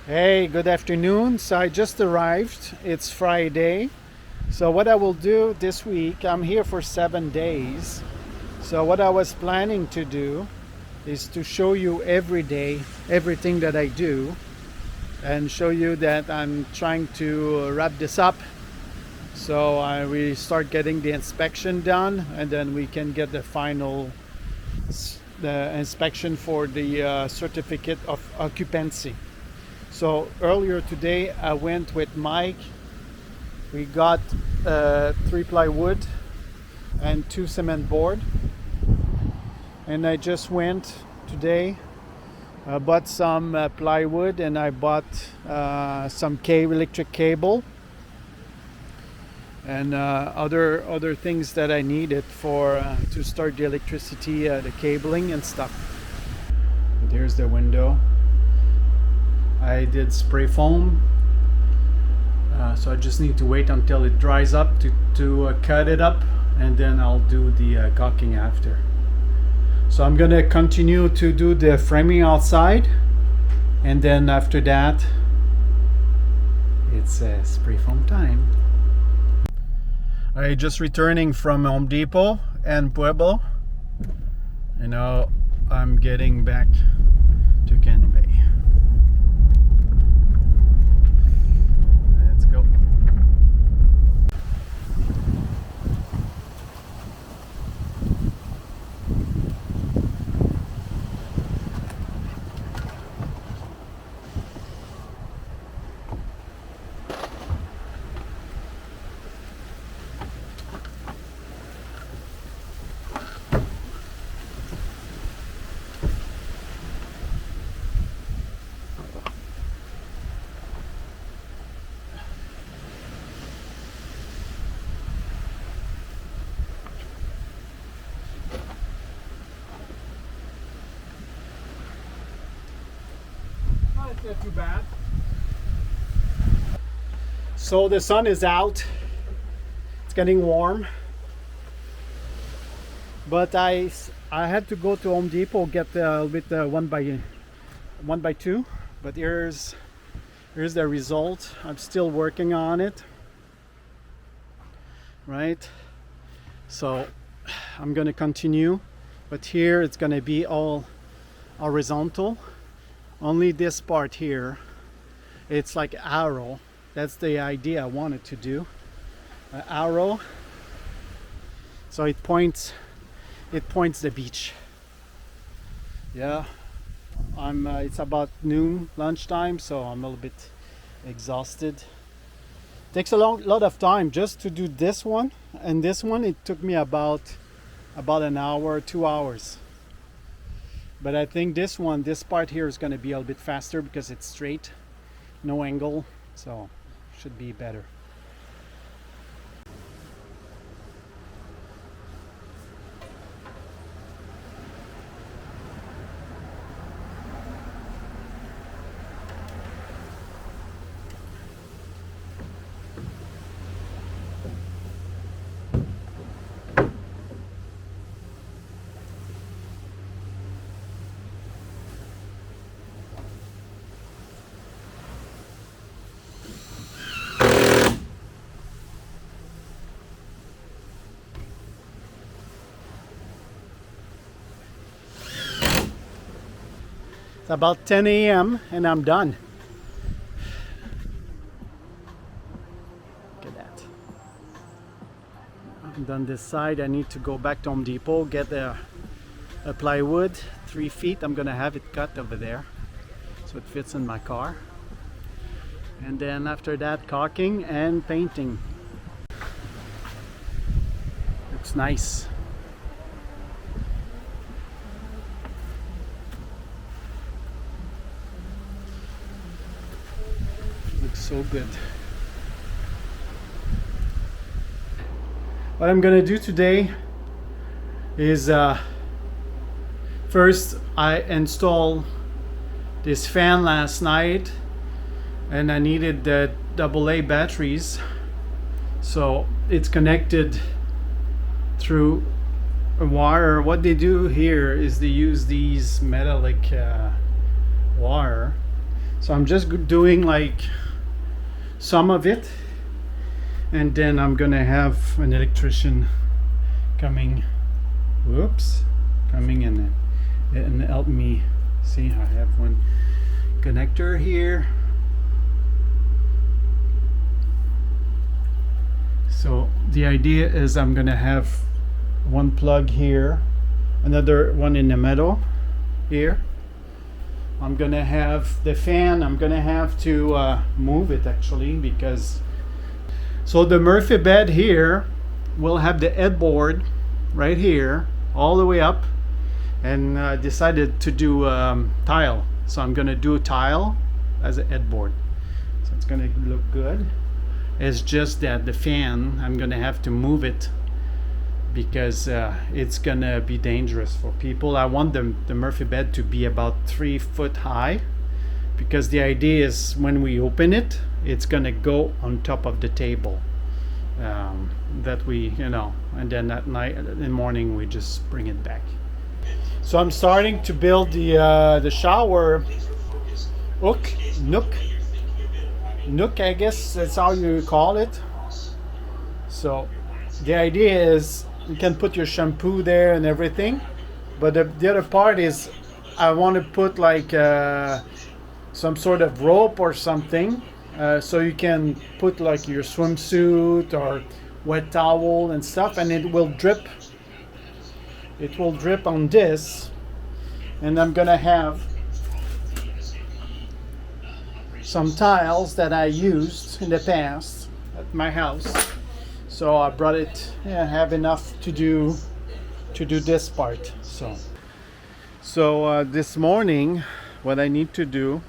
Hey, good afternoon. So I just arrived. It's Friday. So what I will do this week, I'm here for 7 days. So what I was planning to do is to show you every day everything that I do and show you that I'm trying to wrap this up. So we start getting the inspection done, and then we can get the final the inspection for the certificate of occupancy. So earlier today I went with Mike. We got 3 ply wood and 2 cement board, and I just went today, bought some plywood, and I bought some electric cable and other things that I needed for to start the electricity, the cabling and stuff. And here's the window. I did spray foam, so I just need to wait until it dries up to cut it up, and then I'll do the caulking after. So I'm gonna continue to do the framing outside, and then after that it's spray foam time. I just returning from Home Depot and Pueblo, and now I'm getting back to Canyon Bay. Let's go. It's not too bad. So the sun is out. It's getting warm. But I had to go to Home Depot get a little bit 1x2. But here's the result. I'm still working on it. Right. So I'm gonna continue. But here it's gonna be all horizontal. Only this part here, it's like arrow. That's the idea I wanted to do. Arrow. So it points the beach. Yeah. It's about noon, lunchtime, so I'm a little bit exhausted. Takes a lot of time just to do this one, and this one it took me about an hour, 2 hours. But I think this part here is going to be a little bit faster because it's straight, no angle, so should be better. It's about 10 a.m. and I'm done. Look at that. I'm done this side. I need to go back to Home Depot, get a plywood, 3 feet. I'm gonna have it cut over there so it fits in my car. And then after that, caulking and painting. Looks nice. So good. What I'm gonna do today is first I installed this fan last night, and I needed the AA batteries, so it's connected through a wire. What they do here is they use these metallic wire. So I'm just doing like some of it, and then I'm gonna have an electrician coming coming in and help me. See, I have one connector here. So the idea is I'm gonna have one plug here, another one in the middle here. I'm gonna have the fan, I'm gonna have to move it actually, because so the Murphy bed here will have the headboard right here all the way up, and decided to do tile. So I'm gonna do tile as a headboard, so it's gonna look good. It's just that the fan, I'm gonna have to move it because it's gonna be dangerous for people. I want the Murphy bed to be about 3 foot high, because the idea is when we open it, it's gonna go on top of the table, that we, and then at night, in the morning, we just bring it back. So I'm starting to build the shower nook, I guess that's how you call it. So the idea is you can put your shampoo there and everything, but the other part is I want to put like some sort of rope or something, so you can put like your swimsuit or wet towel and stuff, and it will drip on this. And I'm gonna have some tiles that I used in the past at my house, so I brought it. I have enough to do this part. So this morning, what I need to do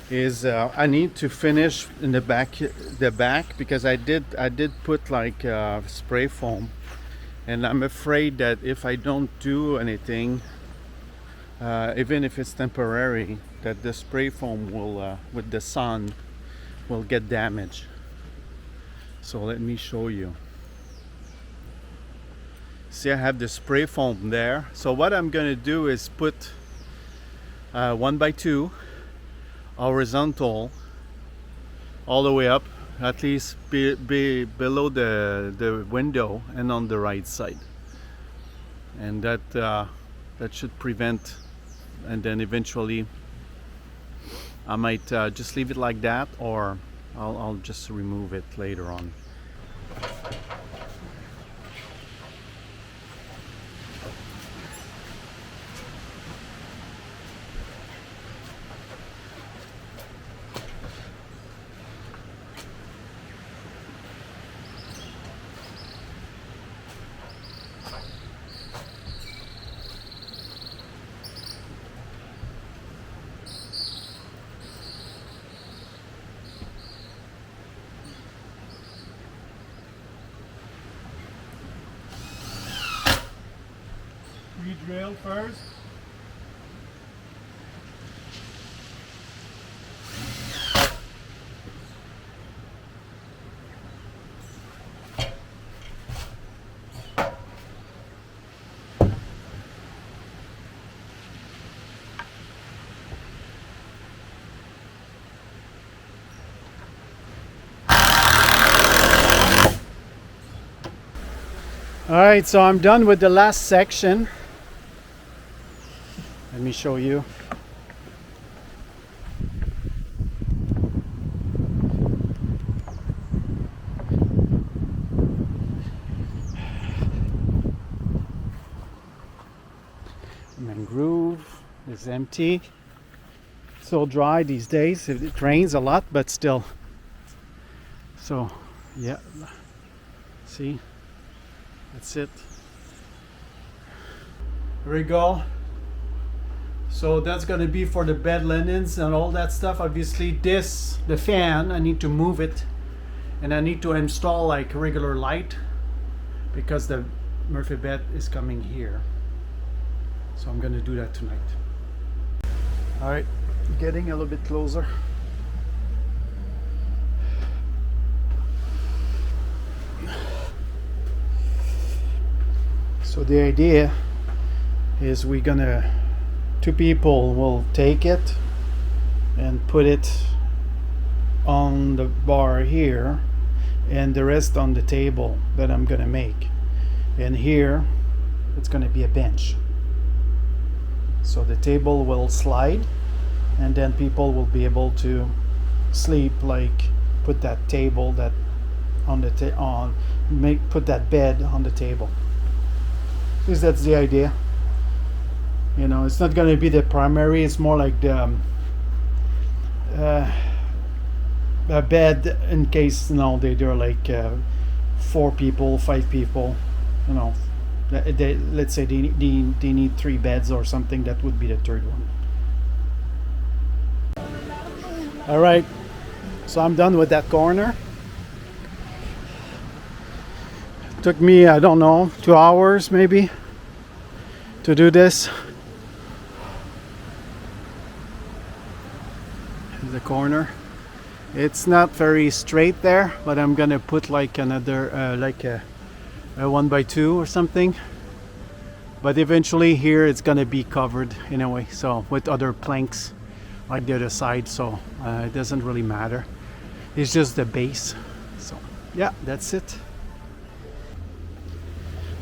is I need to finish in the back, because I did put like spray foam, and I'm afraid that if I don't do anything, even if it's temporary, that the spray foam will with the sun will get damaged. So let me show you. See, I have the spray foam there. So what I'm gonna do is put 1x2 horizontal all the way up, at least be below the window and on the right side, and that should prevent. And then eventually I might just leave it like that, or I'll just remove it later on. Drill first. All right, so I'm done with the last section. Let me show you. Mangrove is empty. So dry these days. It rains a lot, but still. So, yeah. See? That's it. There we go. So that's going to be for the bed linens and all that stuff. Obviously the fan, I need to move it, and I need to install like regular light, because the Murphy bed is coming here. So I'm going to do that tonight. All right, getting a little bit closer. So the idea is two people will take it and put it on the bar here, and the rest on the table that I'm gonna make. And here it's gonna be a bench. So the table will slide, and then people will be able to sleep, like put that table that on the put that bed on the table. Because that's the idea. You know, it's not going to be the primary. It's more like the a bed in case, you know, they're like 4 people, 5 people. You know, let's say they need 3 beds or something. That would be the third one. All right, so I'm done with that corner. Took me, I don't know, 2 hours maybe to do this. The corner, it's not very straight there, but I'm gonna put like another like a 1x2 or something, but eventually here it's gonna be covered anyway, so with other planks like the other side, so it doesn't really matter. It's just the base. So yeah, that's it.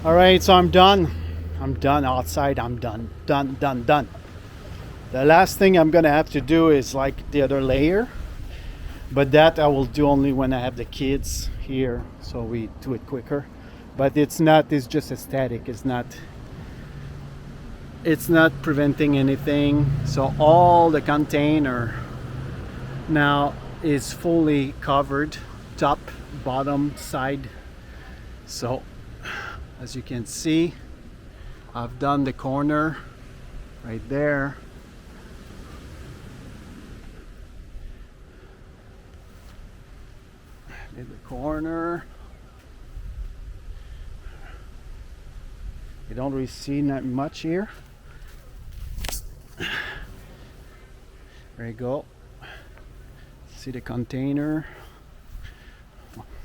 All right, so I'm done outside. I'm done. The last thing I'm gonna have to do is like the other layer, but that I will do only when I have the kids here, so we do it quicker. But it's just aesthetic. It's not preventing anything. So all the container now is fully covered, top, bottom, side. So as you can see, I've done the corner right there. Did the corner. You don't really see that much here. There you go. See the container.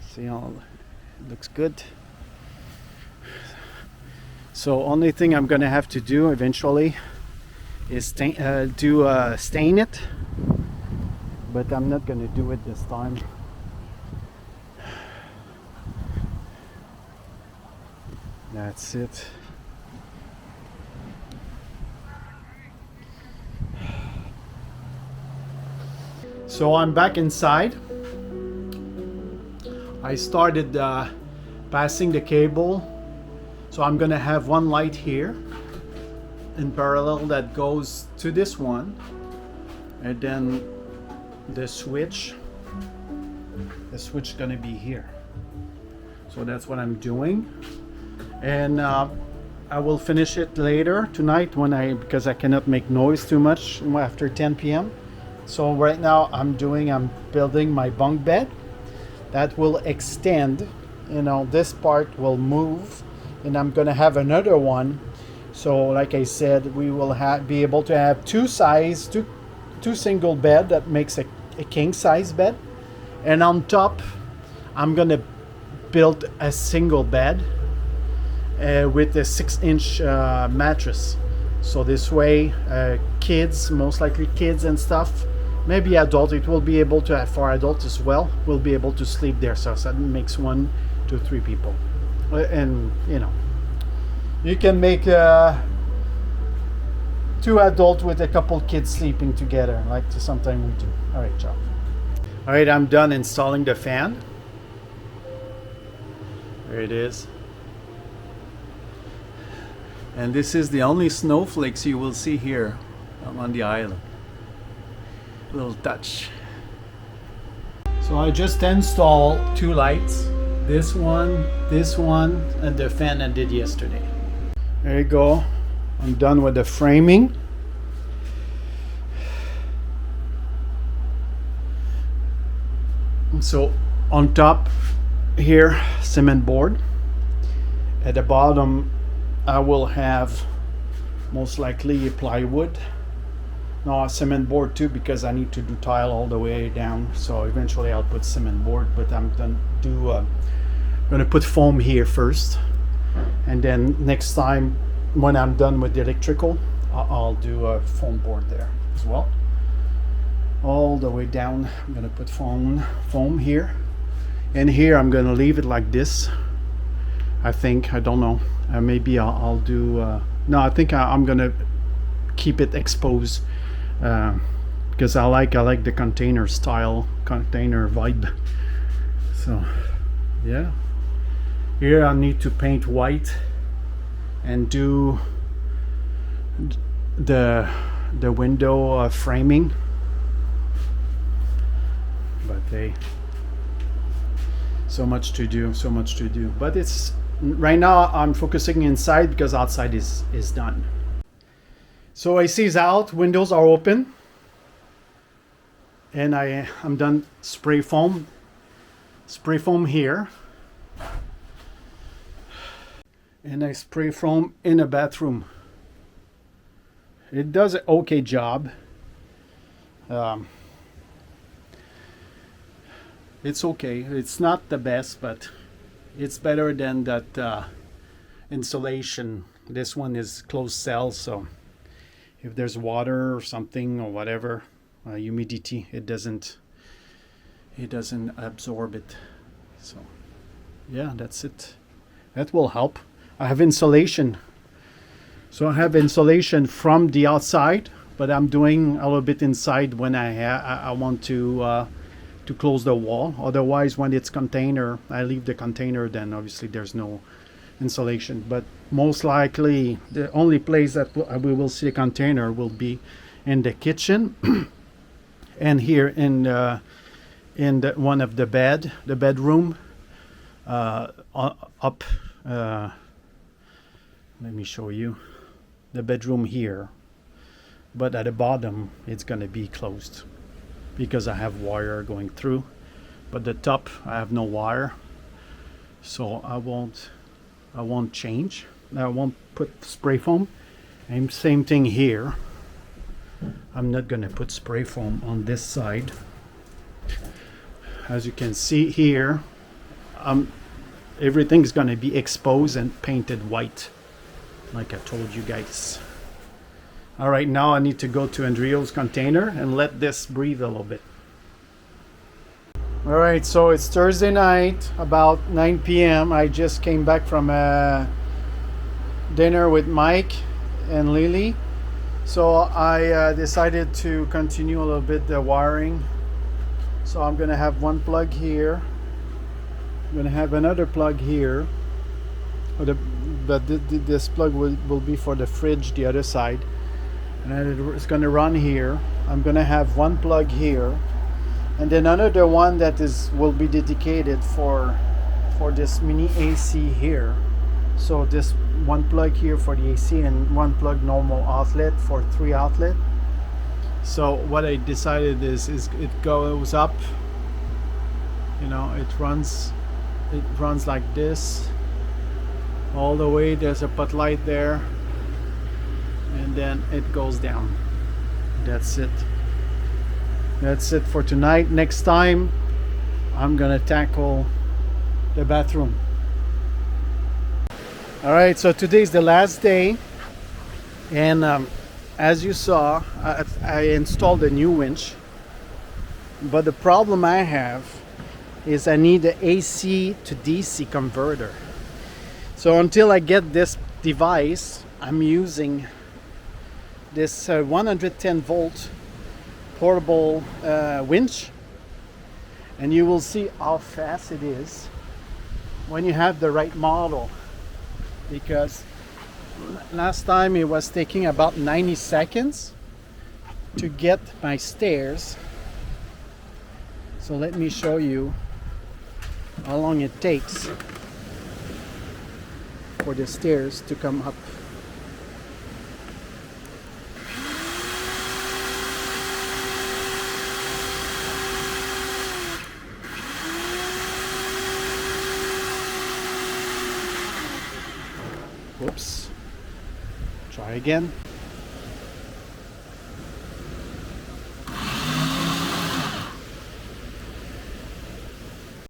See how it looks good. So only thing I'm gonna have to do eventually is stain it, but I'm not gonna do it this time. That's it. So I'm back inside. I started passing the cable. So I'm gonna have one light here in parallel that goes to this one, and then the switch gonna be here. So that's what I'm doing, and I will finish it later tonight because I cannot make noise too much after 10 p.m. So right now I'm building my bunk bed that will extend. You know, this part will move, and I'm gonna have another one. So like I said, we will be able to have two single bed that makes a king size bed, and on top I'm gonna build a single bed with a 6-inch mattress. So this way kids, most likely kids and stuff, maybe adult, it will be able to have, for adults as well, will be able to sleep there. So that makes 1 to 3 people. And you know, you can make 2 adults with a couple kids sleeping together, like sometimes we do. All right, ciao. All right, I'm done installing the fan. There it is. And this is the only snowflakes you will see here on the island. Little touch. So I just installed 2 lights. This one, and the fan I did yesterday. There you go. I'm done with the framing. So on top here, cement board. At the bottom, I will have most likely a plywood. No, a cement board too, because I need to do tile all the way down. So eventually I'll put cement board, but I'm gonna put foam here first, and then next time when I'm done with the electrical, I'll do a foam board there as well. all the way down. I'm gonna put foam here, and here I'm gonna leave it like this. I think, I don't know, maybe I'll do no, I think I'm gonna keep it exposed because I like the container style, container vibe. So yeah, here I need to paint white and do the window framing, but hey, so much to do, but it's right now I'm focusing inside because outside is done. So AC's out, windows are open, and I'm done spray foam here, and I spray foam in a bathroom. It does an okay job. It's okay. It's not the best, but it's better than that insulation. This one is closed cell, so if there's water or something or whatever, humidity, it doesn't absorb it. So yeah, that's it. That will help. I have insulation. So I have insulation from the outside, but I'm doing a little bit inside when I want to close the wall. Otherwise, when it's container, I leave the container, then obviously there's no insulation. But most likely the only place that we will see a container will be in the kitchen and here in one of the bedroom up. Let me show you the bedroom here, but at the bottom it's going to be closed because I have wire going through, but the top I have no wire, so I won't change. I won't put spray foam. And same thing here. I'm not going to put spray foam on this side. As you can see here, everything's going to be exposed and painted white, like I told you guys. All right, now I need to go to Andreo's container and let this breathe a little bit. All right, so it's Thursday night, about 9 p.m. I just came back from a dinner with Mike and Lily. So I decided to continue a little bit the wiring. So I'm gonna have one plug here. I'm gonna have another plug here. But this plug will be for the fridge, the other side. And it's gonna run here. I'm gonna have one plug here, and then another one that will be dedicated for this mini AC here. So this one plug here for the AC and one plug normal outlet for 3 outlet. So what I decided is it goes up, you know, it runs like this all the way. There's a pot light there, and then it goes down. That's it for tonight. Next time I'm gonna tackle the bathroom. All right, so today's the last day, and as you saw, I installed a new winch, but the problem I have is I need the AC to DC converter. So until I get this device, I'm using this 110 volt portable winch, and you will see how fast it is when you have the right model, because last time it was taking about 90 seconds to get my stairs. So let me show you how long it takes for the stairs to come up. Whoops. Try again.